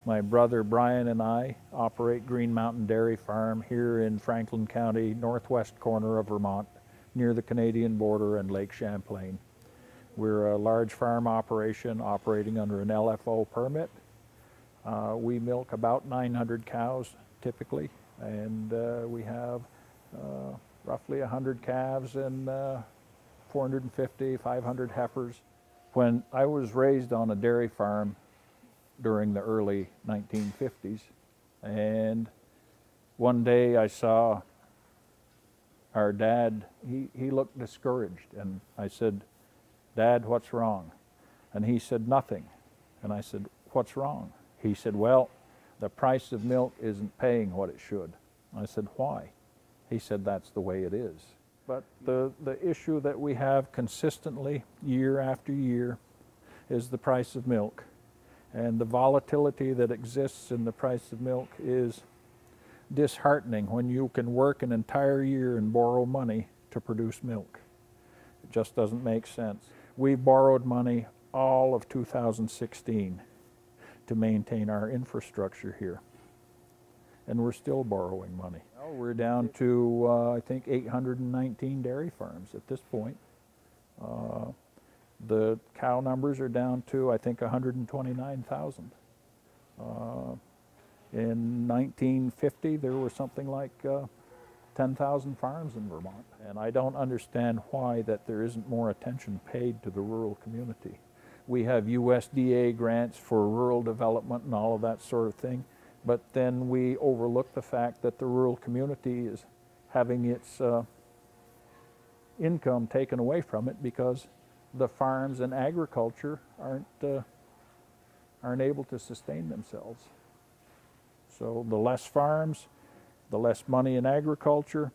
My brother Brian and I operate Green Mountain Dairy Farm here in Franklin County, northwest corner of Vermont, near the Canadian border and Lake Champlain. We're a large farm operation operating under an LFO permit. We milk about 900 cows typically, and we have roughly 100 calves and 450, 500 heifers. When I was raised on a dairy farm during the early 1950s, and one day I saw our dad, he looked discouraged, and I said, "Dad, what's wrong?" And he said, "Nothing." And I said, "What's wrong?" He said, "Well, the price of milk isn't paying what it should." I said, "Why?" He said, "That's the way it is." But the issue that we have consistently year after year is the price of milk. And the volatility that exists in the price of milk is disheartening when you can work an entire year and borrow money to produce milk. It just doesn't make sense. We borrowed money all of 2016 to maintain our infrastructure here. And we're still borrowing money. Well, we're down to, I think, 819 dairy farms at this point. The cow numbers are down to, I think, 129,000. In 1950, there were something like 10,000 farms in Vermont. And I don't understand why that there isn't more attention paid to the rural community. We have USDA grants for rural development and all of that sort of thing, but then we overlook the fact that the rural community is having its income taken away from it because the farms and agriculture aren't able to sustain themselves. So the less farms, the less money in agriculture,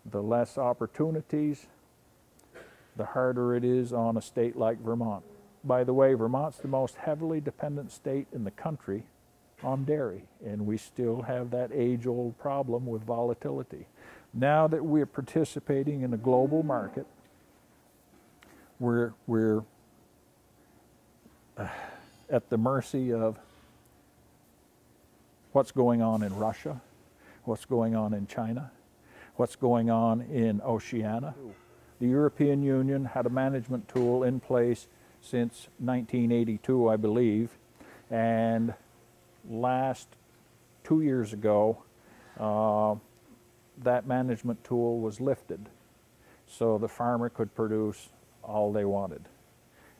the less opportunities, the harder it is on a state like Vermont. By the way, Vermont's the most heavily dependent state in the country on dairy, and we still have that age-old problem with volatility. Now that we're participating in a global market, we're at the mercy of what's going on in Russia, what's going on in China, what's going on in Oceania. The European Union had a management tool in place since 1982, I believe, and last 2 years ago, that management tool was lifted, so the farmer could produce all they wanted.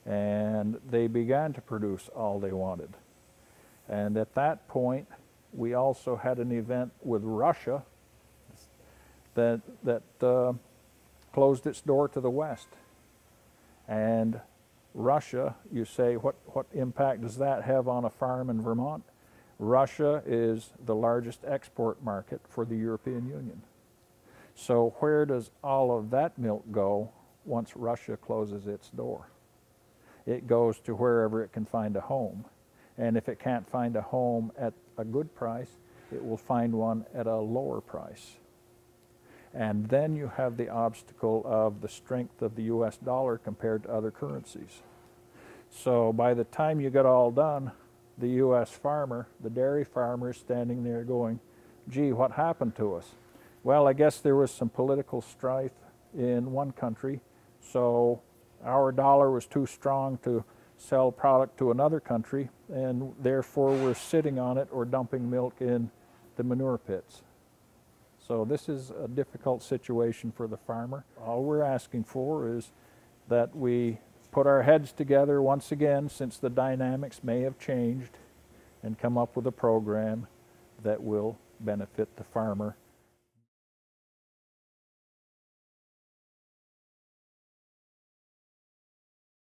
And they began to produce all they wanted. And at that point, we also had an event with Russia that closed its door to the West. And Russia, you say, what impact does that have on a farm in Vermont? Russia is the largest export market for the European Union. So where does all of that milk go once Russia closes its door? It goes to wherever it can find a home. And if it can't find a home at a good price, it will find one at a lower price. And then you have the obstacle of the strength of the US dollar compared to other currencies. So by the time you get all done, the US farmer, the dairy farmer, is standing there going, "Gee, what happened to us?" Well, I guess there was some political strife in one country, so our dollar was too strong to sell product to another country, and therefore we're sitting on it or dumping milk in the manure pits. So this is a difficult situation for the farmer. All we're asking for is that we put our heads together once again, since the dynamics may have changed, and come up with a program that will benefit the farmer